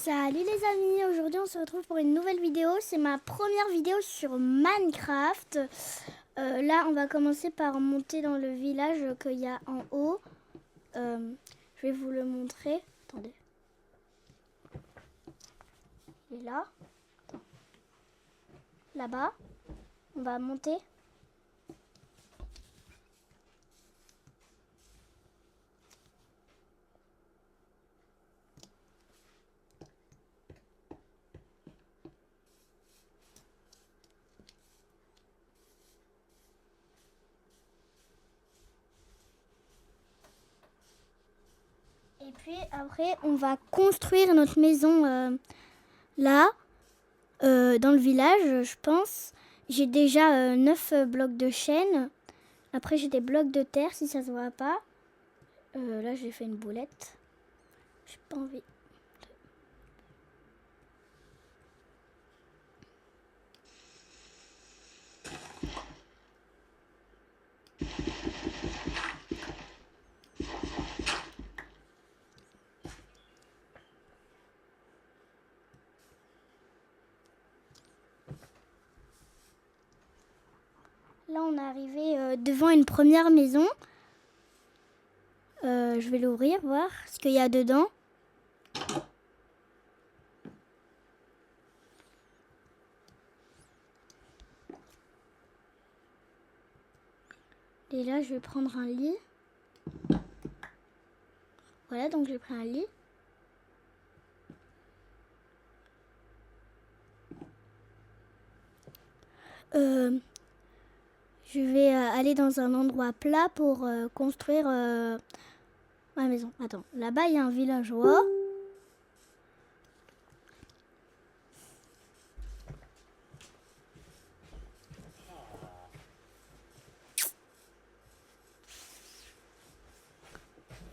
Salut les amis, aujourd'hui on se retrouve pour une nouvelle vidéo. C'est ma première vidéo sur Minecraft. Là on va commencer par monter dans le village qu'il y a en haut. Je vais vous le montrer. Attendez. Il est là. Là-bas. On va monter. Et puis après, on va construire notre maison là, dans le village, je pense. J'ai déjà 9 blocs de chêne. Après, j'ai des blocs de terre, si ça se voit pas. Là, j'ai fait une boulette. J'ai pas envie. Là, on est arrivé devant une première maison. Je vais l'ouvrir, voir ce qu'il y a dedans. Et là, je vais prendre un lit. Voilà, donc j'ai pris un lit. Je vais aller dans un endroit plat pour construire ma maison. Attends, là-bas, il y a un villageois.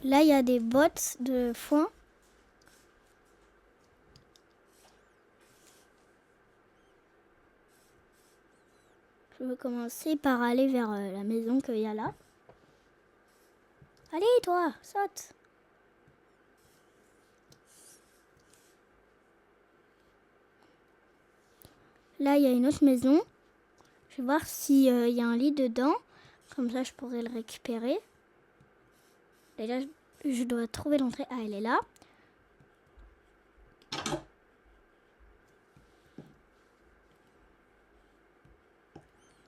Là, il y a des bottes de foin. Je vais commencer par aller vers la maison qu'il y a là. Allez, toi, saute. Là, il y a une autre maison. Je vais voir s'il y a un lit dedans. Comme ça, je pourrais le récupérer. Et là, je dois trouver l'entrée. Ah, elle est là.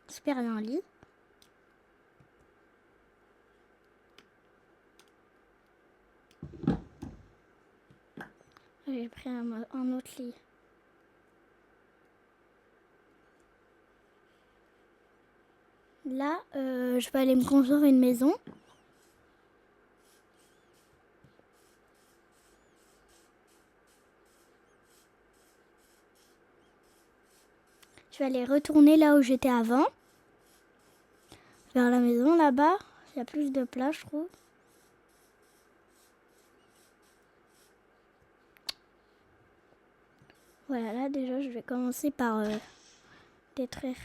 Super, il y a un lit. J'ai pris un autre lit. Là, je vais aller me construire une maison. Je vais aller retourner là où j'étais avant. Vers la maison là-bas. Il y a plus de place, je trouve. Voilà, là déjà, je vais commencer par détruire.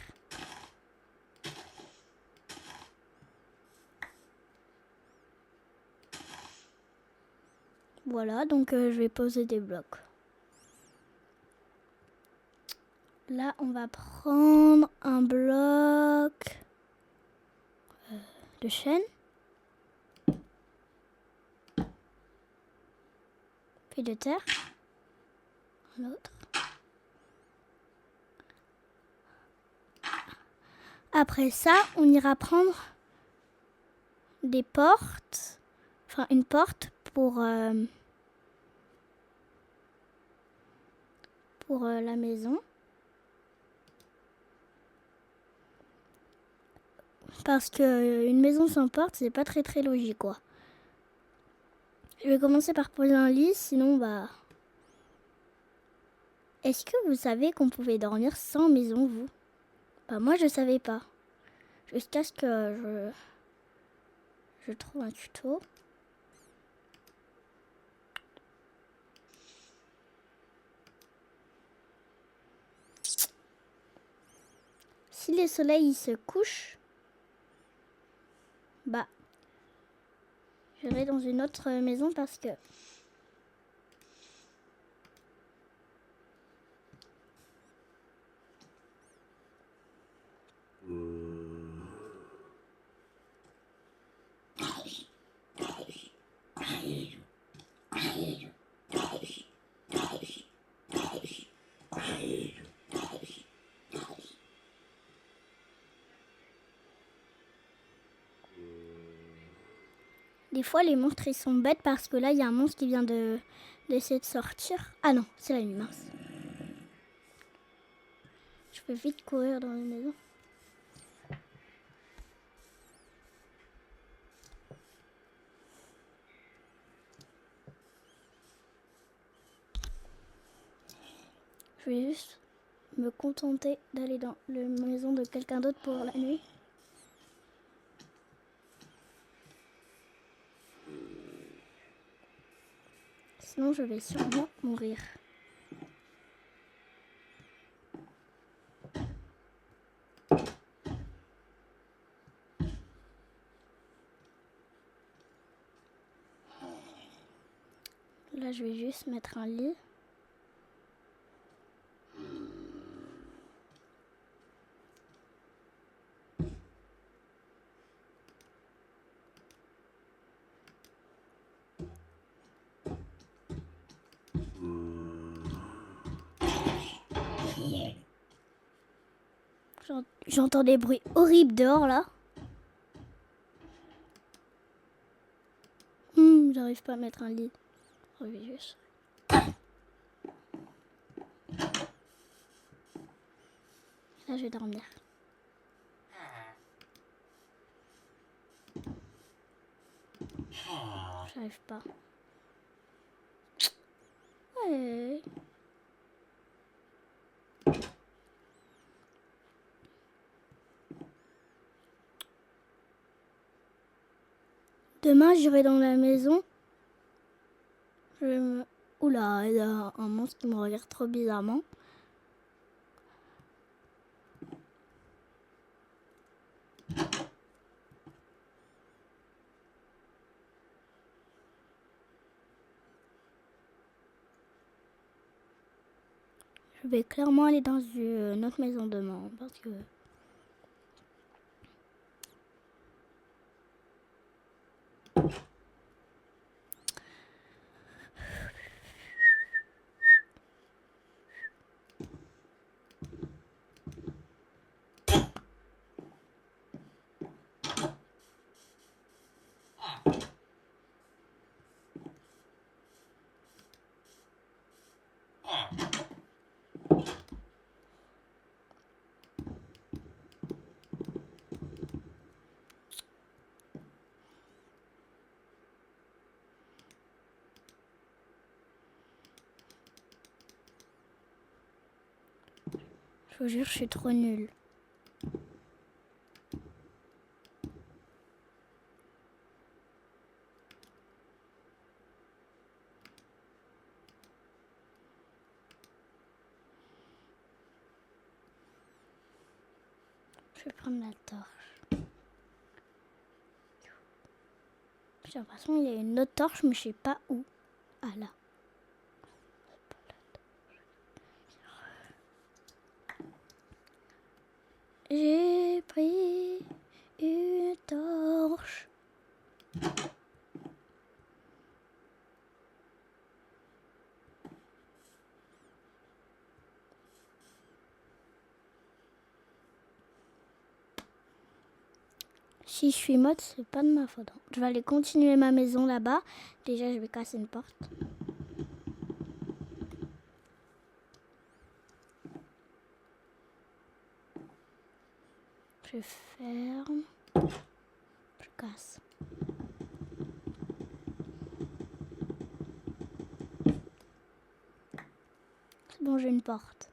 Voilà, donc je vais poser des blocs. Là, on va prendre un bloc de chêne. Puis de terre. Un autre. Après ça, on ira prendre des portes. Enfin, une porte pour la maison. Parce que une maison sans porte, c'est pas très logique, quoi. Je vais commencer par poser un lit, sinon, bah... Est-ce que vous savez qu'on pouvait dormir sans maison, vous? Bah, moi, je savais pas. Jusqu'à ce que je trouve un tuto. Si le soleil il se couche, bah, je vais dans une autre maison parce que Des fois, les monstres, ils sont bêtes parce que là, il y a un monstre qui vient d'essayer de sortir. Ah non, c'est la nuit, mince. Je peux vite courir dans la maison. Je vais juste me contenter d'aller dans la maison de quelqu'un d'autre pour la nuit. Sinon, je vais sûrement mourir. Là, je vais juste mettre un lit. J'entends des bruits horribles dehors, là. J'arrive pas à mettre un lit. Je vais juste... Là, je vais dormir. J'arrive pas. Ouais. Demain, j'irai dans la maison. Oula, il y a un monstre qui me regarde trop bizarrement. Je vais clairement aller dans une autre maison demain parce que... Je vous jure, je suis trop nulle. Je vais prendre la torche. J'ai l'impression qu'il y a une autre torche, mais je sais pas où. Ah là. J'ai pris une torche. Si je suis morte, c'est pas de ma faute. Je vais aller continuer ma maison là-bas. Déjà, je vais casser une porte. Je ferme. Je casse. C'est bon, j'ai une porte.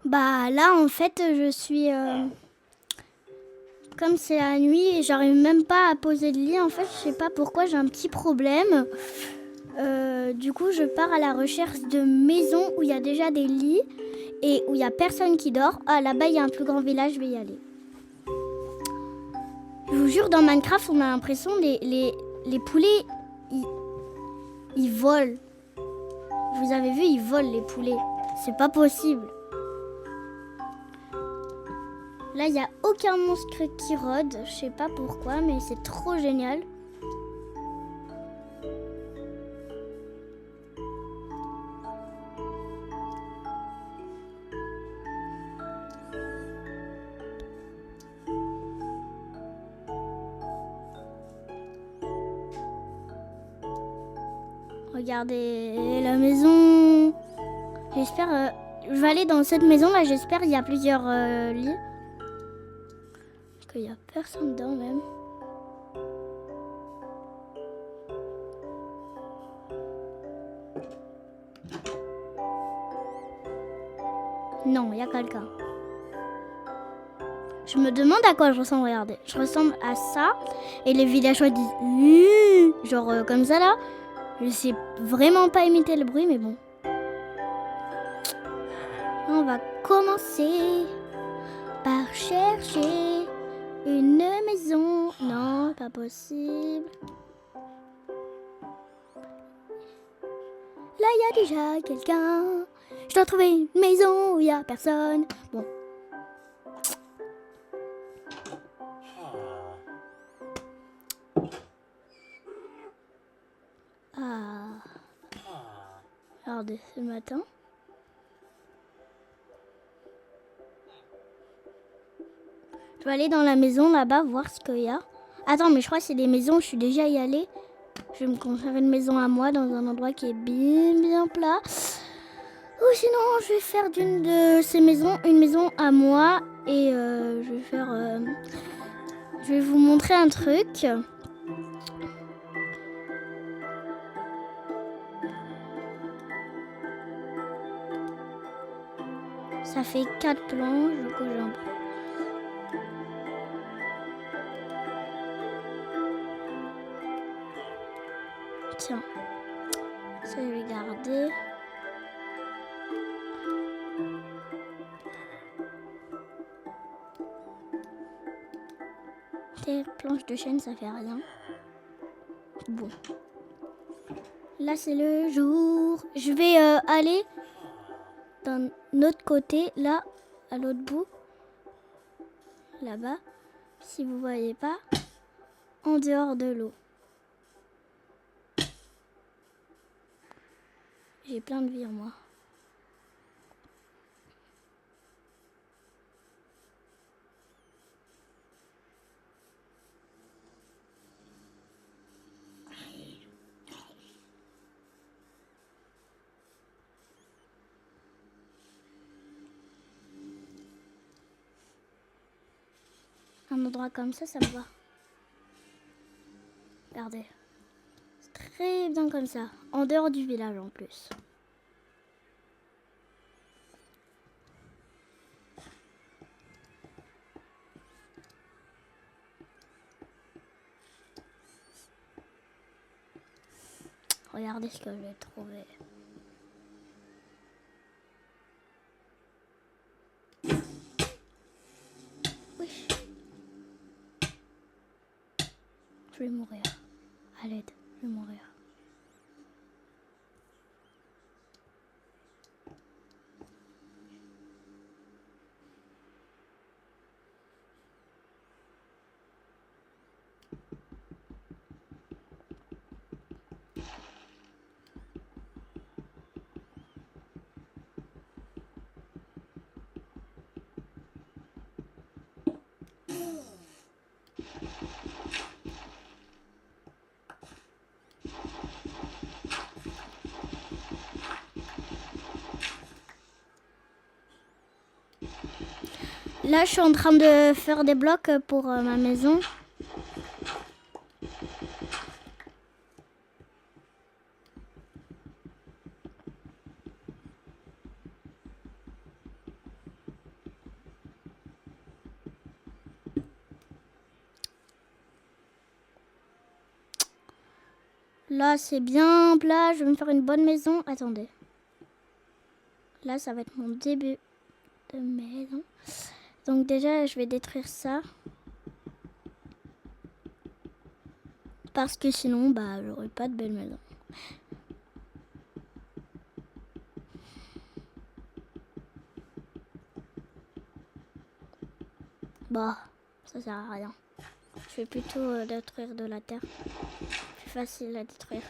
Bah là en fait je suis comme c'est la nuit et j'arrive même pas à poser le lit. En fait je sais pas pourquoi j'ai un petit problème. Du coup je pars à la recherche de maisons où il y a déjà des lits et où il y a personne qui dort. Ah là-bas il y a un plus grand village, je vais y aller. Je vous jure dans Minecraft on a l'impression les poulets ils volent. Vous avez vu, ils volent les poulets. C'est pas possible. Là, il n'y a aucun monstre qui rôde. Je sais pas pourquoi, mais c'est trop génial. Regardez la maison. J'espère... je vais aller dans cette maison là. J'espère qu'il y a plusieurs lits. Parce qu'il n'y a personne dedans même. Non, il y a quelqu'un. Je me demande à quoi je ressemble. Regardez. Je ressemble à ça. Et les villageois disent... genre comme ça là. Je sais vraiment pas imiter le bruit, mais bon. On va commencer par chercher une maison. Non, pas possible. Là, il y a déjà quelqu'un. Je dois trouver une maison où il n'y a personne. Bon. Ah. Regardez, ce matin. Je vais aller dans la maison là-bas, voir ce qu'il y a. Attends, mais je crois que c'est des maisons où je suis déjà y allée. Je vais me construire une maison à moi dans un endroit qui est bien plat. Ou sinon, je vais faire d'une de ces maisons une maison à moi. Et je vais faire... je vais vous montrer un truc. Ça fait 4 planches, du coup j'en prends. Tiens, ça je vais garder. Des planches de chêne, ça fait rien. Bon. Là c'est le jour. Je vais aller d'un autre côté, là, à l'autre bout. Là-bas, si vous voyez pas, en dehors de l'eau. J'ai plein de vie en moi. Un endroit comme ça me va. Regardez. C'est très bien comme ça. En dehors du village en plus. Regardez ce que j'ai trouvé. Je vais mourir. À l'aide, je vais mourir. Là, je suis en train de faire des blocs pour ma maison. Là, c'est bien plat. Je vais me faire une bonne maison. Attendez. Là, ça va être mon début de maison. Donc déjà, je vais détruire ça. Parce que sinon, bah, j'aurai pas de belle maison. Bah, ça sert à rien. Je vais plutôt détruire de la terre. Plus facile à détruire.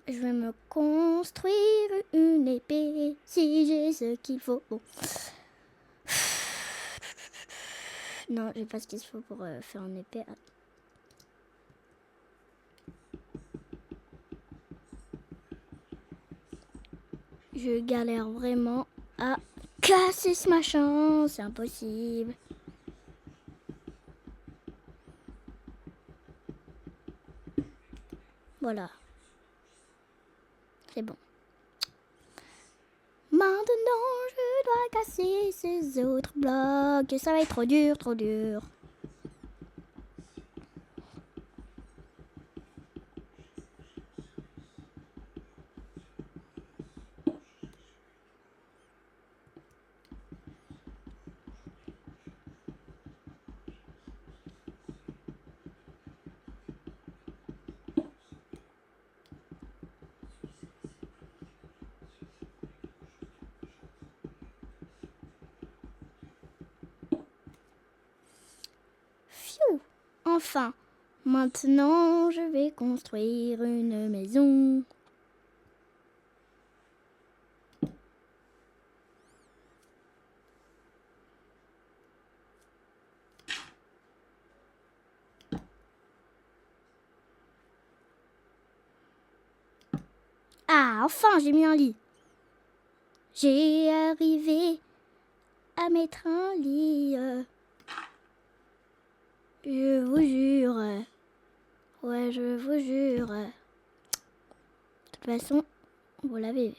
Je vais me construire une épée si j'ai ce qu'il faut. Bon. Non, j'ai pas ce qu'il faut pour faire une épée. Je galère vraiment à casser ce machin. C'est impossible. Voilà. C'est bon. Maintenant, je dois casser ces autres blocs. Et ça va être trop dur, trop dur. Pfiou! Enfin, maintenant, je vais construire une maison. Ah, enfin, j'ai mis un lit. J'ai arrivé à mettre un lit. Je vous jure. Ouais, je vous jure. De toute façon, vous l'avez vu.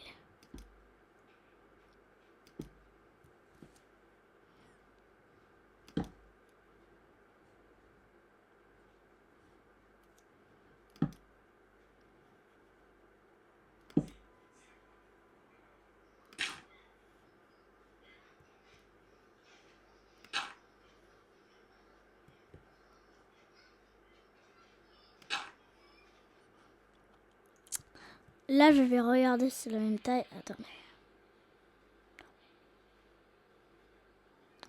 Là, je vais regarder si c'est la même taille. Attendez.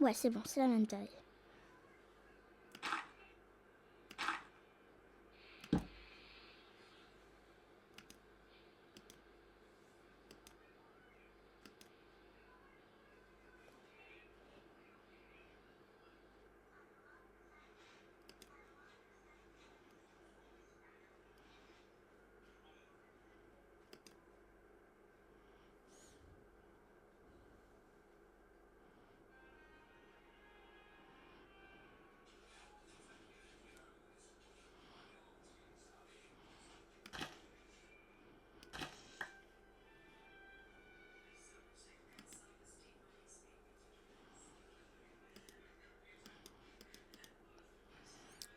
Ouais, c'est bon, c'est la même taille.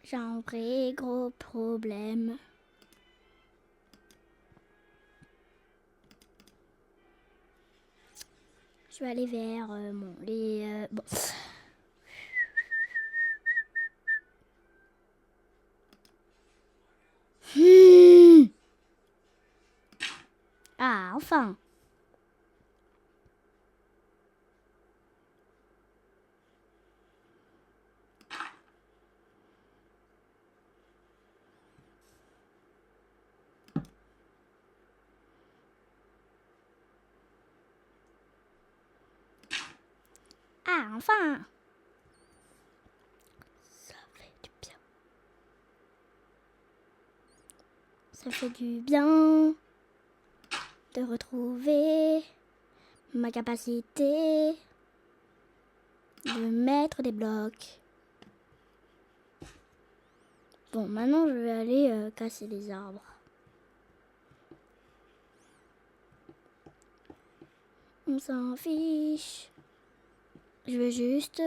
J'ai un vrai gros problème. Je vais aller vers bon. Ah, enfin. Ah, enfin. Ça fait du bien. Ça fait du bien de retrouver ma capacité de mettre des blocs. Bon, maintenant je vais aller casser les arbres. On s'en fiche. Je veux juste...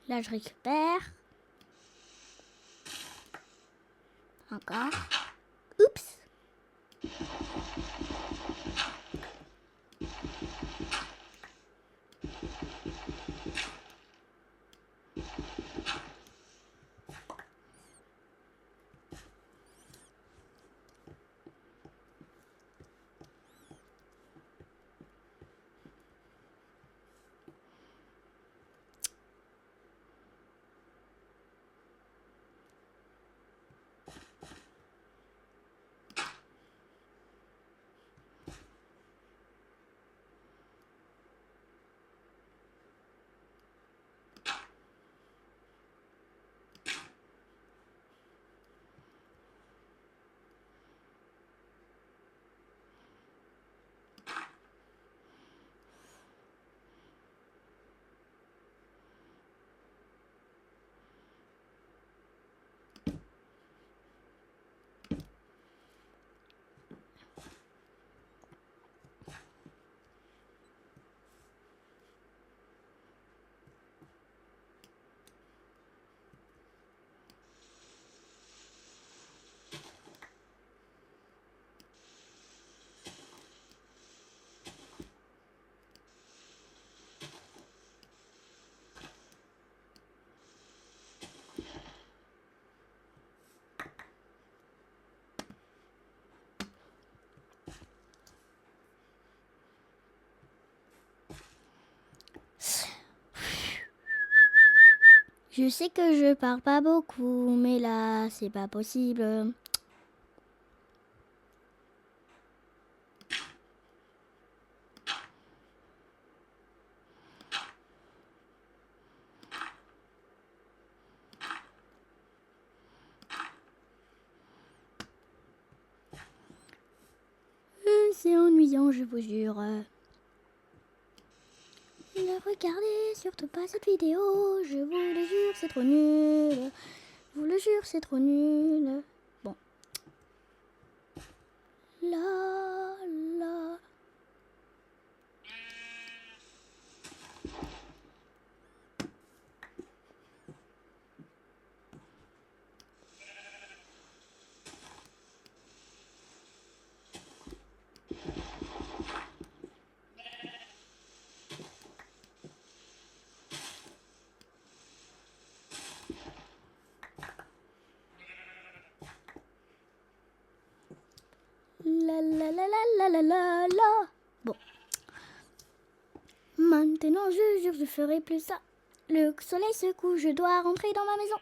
Là, je récupère. Encore. Oups. Je sais que je parle pas beaucoup, mais là, c'est pas possible. C'est ennuyant, je vous jure. Ne regardez surtout pas cette vidéo, je vous le jure, c'est trop nul. Je vous le jure, c'est trop nul. Bon. La la. La la la la la la la la. Bon. Maintenant, je jure, je ferai plus ça. Le soleil se couche, je dois rentrer dans ma maison.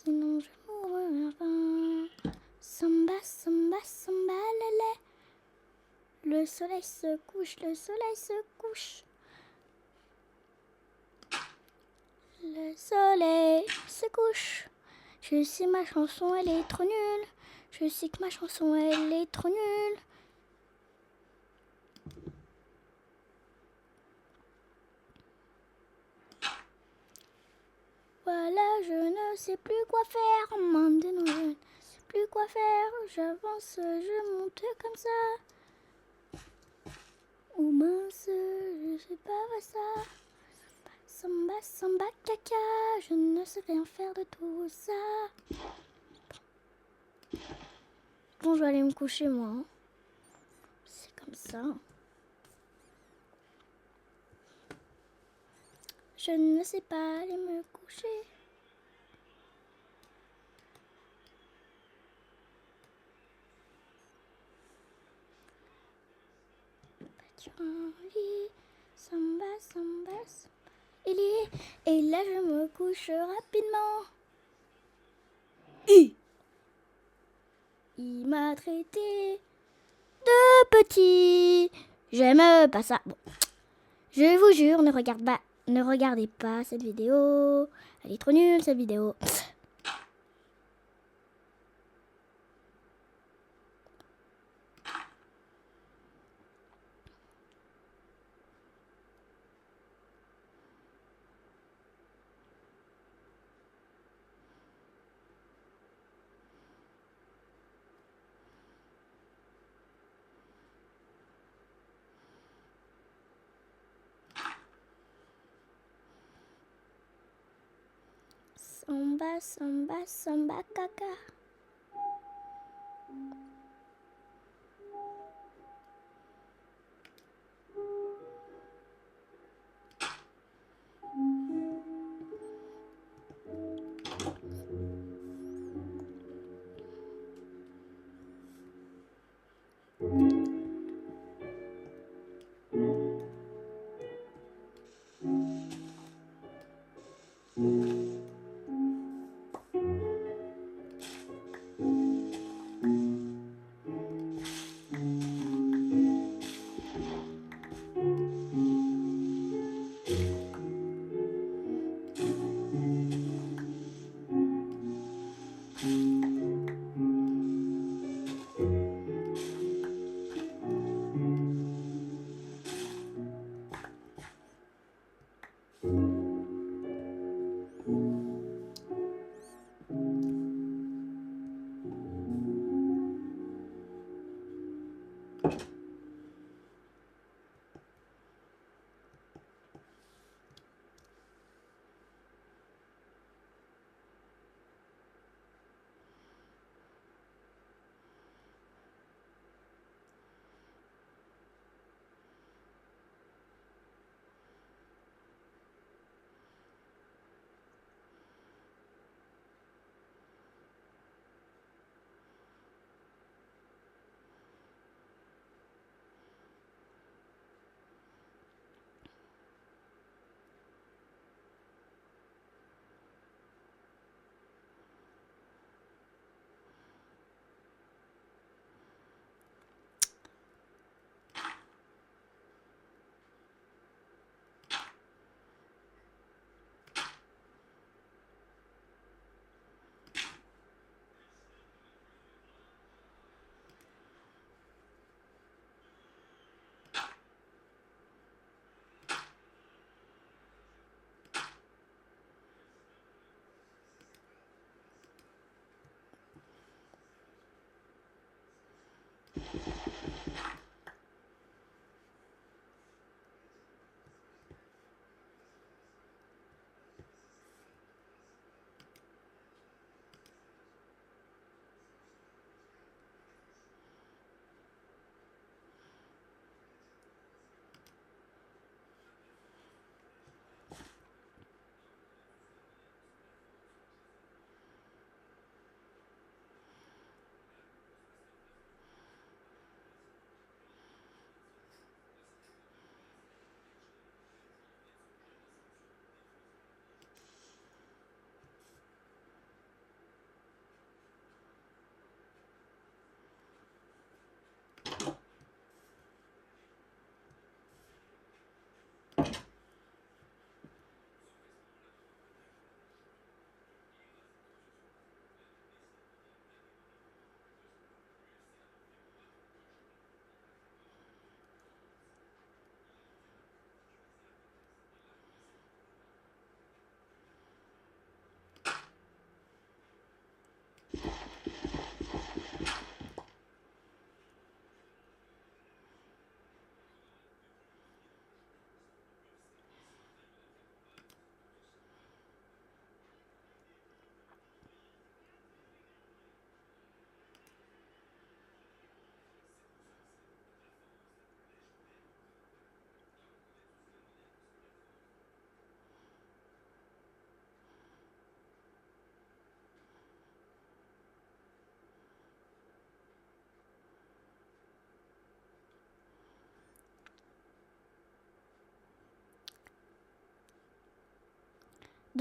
Sinon, je mourrai enfin. Samba, samba, samba, lala. Le soleil se couche, le soleil se couche. Le soleil se couche. Je sais ma chanson, elle est trop nulle. Je sais que ma chanson, elle est trop nulle. voilà, je ne sais plus quoi faire. Maintenant, je ne sais plus quoi faire. J'avance, je monte comme ça. Oh mince, je sais pas ça. Samba, samba, caca, je ne sais rien faire de tout ça. Bon, je vais aller me coucher, moi. Hein. C'est comme ça. Je ne sais pas aller me coucher. Sur un lit, samba, samba, samba. Et là, je me couche rapidement. Il m'a traité de petit. J'aime pas ça. Bon. Je vous jure, ne regardez pas cette vidéo. Elle est trop nulle, cette vidéo. Samba, samba, samba, caca.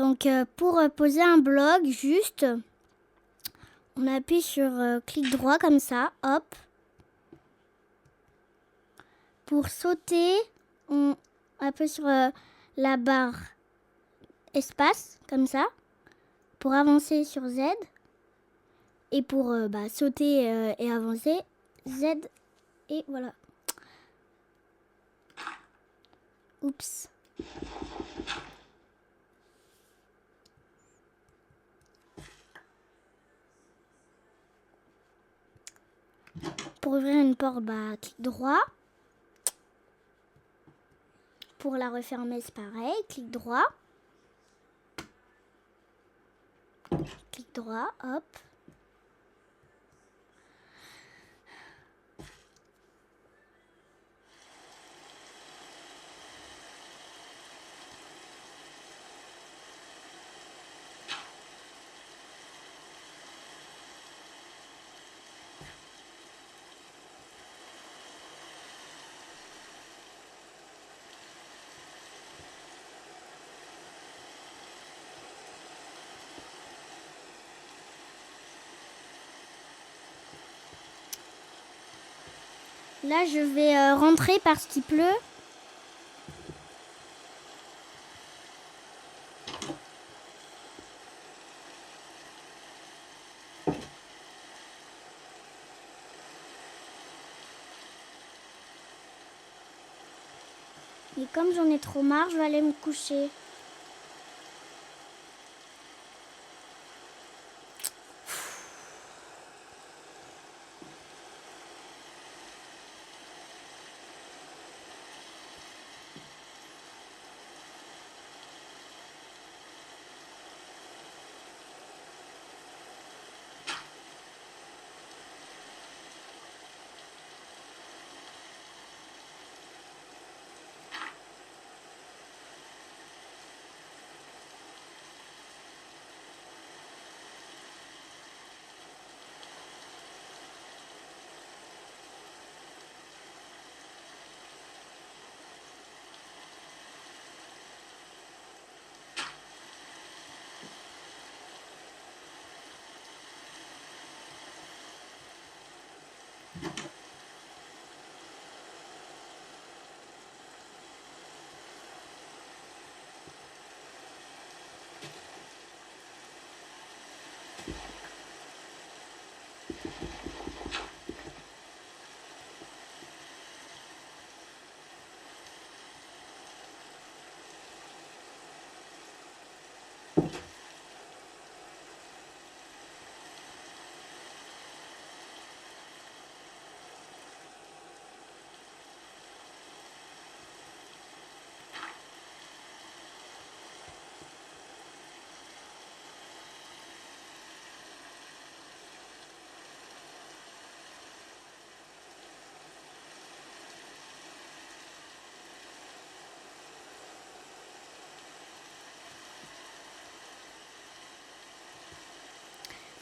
Donc pour poser un bloc, juste, on appuie sur clic droit comme ça, hop. Pour sauter, on appuie sur la barre espace, comme ça. Pour avancer sur Z. Et pour sauter et avancer, Z. Et voilà. Oups. Pour ouvrir une porte, clic droit. Pour la refermer, c'est pareil. Clic droit. Clic droit, hop. Là, je vais rentrer parce qu'il pleut. Et comme j'en ai trop marre, je vais aller me coucher.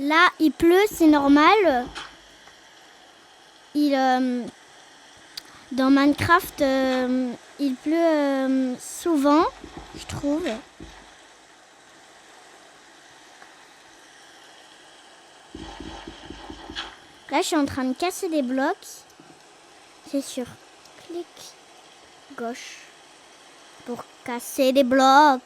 Là, il pleut, c'est normal. Dans Minecraft, il pleut souvent, je trouve. Là, je suis en train de casser des blocs. C'est sur clic gauche pour casser des blocs.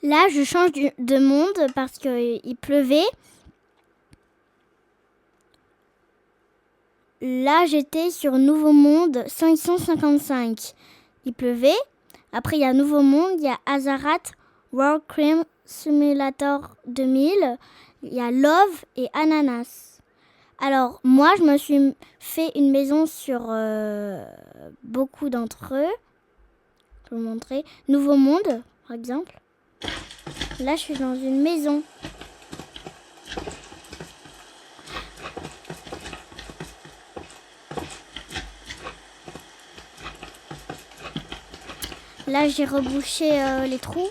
Là, je change de monde parce qu'il pleuvait. Là, j'étais sur Nouveau Monde 555. Il pleuvait. Après, il y a Nouveau Monde, il y a Azarat, World Crime Simulator 2000, il y a Love et Ananas. Alors, moi, je me suis fait une maison sur beaucoup d'entre eux. Je vais vous montrer. Nouveau Monde, par exemple. Là, je suis dans une maison. Là, j'ai rebouché les trous.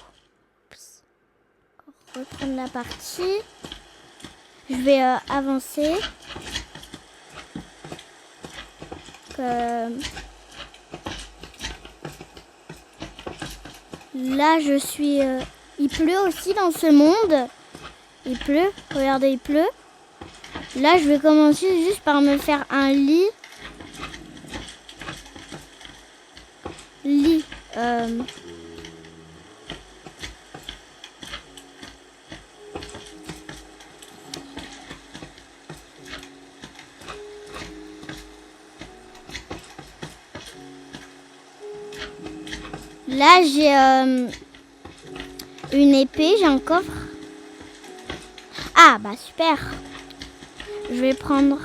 Reprendre la partie. Je vais avancer. Là, je suis... il pleut aussi dans ce monde. Il pleut. Regardez, il pleut. Là, je vais commencer juste par me faire un lit. Lit. Là, j'ai une épée, j'ai un coffre. Ah, bah super. Je vais prendre...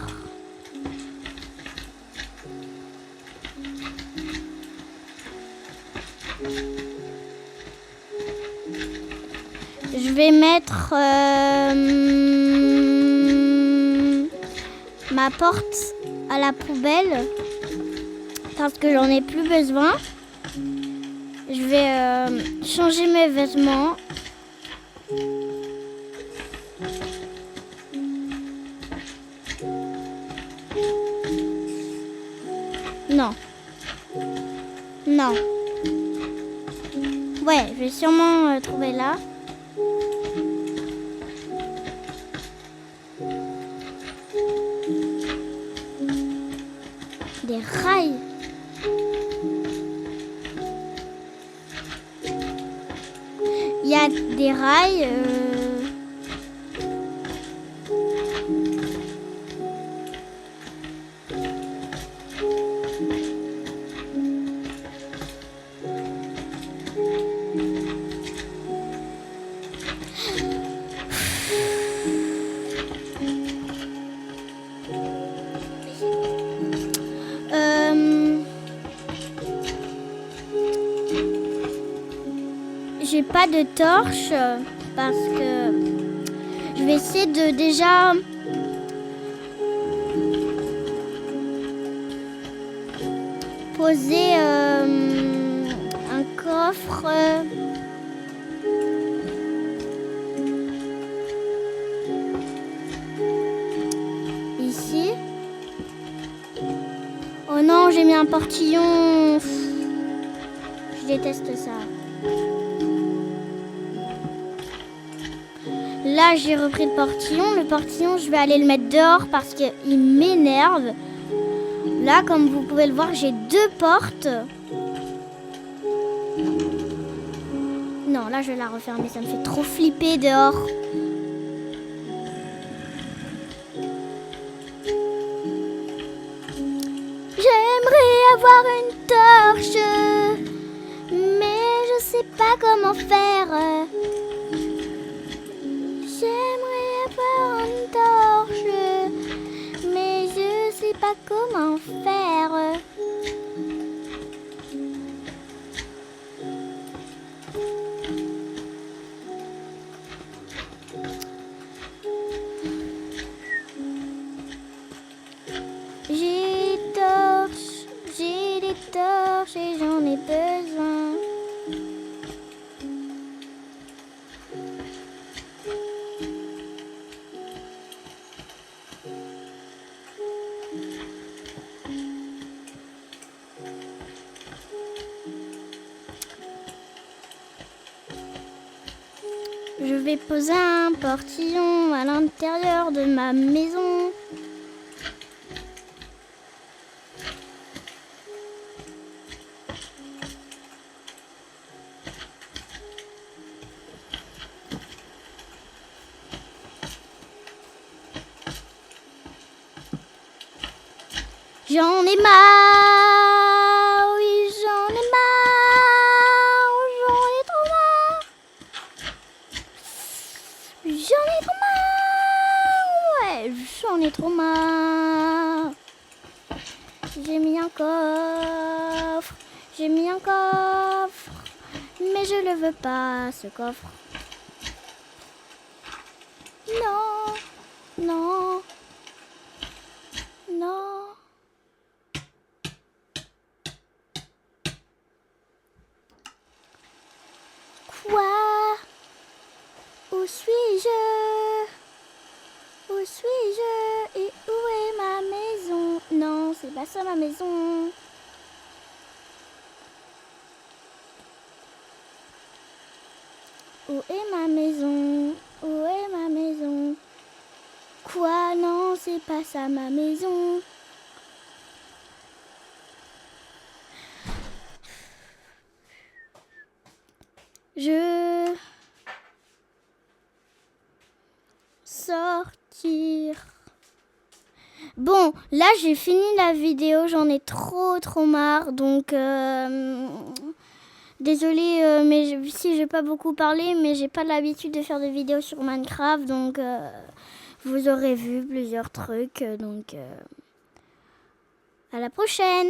Je vais mettre ma porte à la poubelle parce que j'en ai plus besoin. Je vais changer mes vêtements. Non. Non. Ouais, je vais sûrement trouver là. Des rails. Il y a des rails. J'ai pas de torche parce que je vais essayer de déjà poser un coffre. non, j'ai mis un portillon. Je déteste ça. Là, j'ai repris le portillon. Le portillon, je vais aller le mettre dehors parce qu'il m'énerve. Là, comme vous pouvez le voir, j'ai 2 portes. Non, là, je vais la refermer. Ça me fait trop flipper dehors. J'aimerais avoir une torche, mais je sais pas comment faire. J'aimerais avoir une torche, mais je sais pas comment faire. J'ai des torches et j'en ai besoin. Je vais poser un portillon à l'intérieur de ma maison. J'en ai marre, oui j'en ai marre, j'en ai trop marre. J'en ai trop marre, ouais, j'en ai trop marre. J'ai mis un coffre, mais je le veux pas ce coffre. Non, non, non. Quoi? Où suis-je? Où suis-je? Et où est ma maison? Non, c'est pas ça ma maison. Où est ma maison? Où est ma maison? Quoi? Non, c'est pas ça ma maison. Je sortir. Bon, là j'ai fini la vidéo, j'en ai trop marre, donc désolée, mais si j'ai pas beaucoup parlé, mais j'ai pas l'habitude de faire des vidéos sur Minecraft, donc vous aurez vu plusieurs trucs, donc à la prochaine.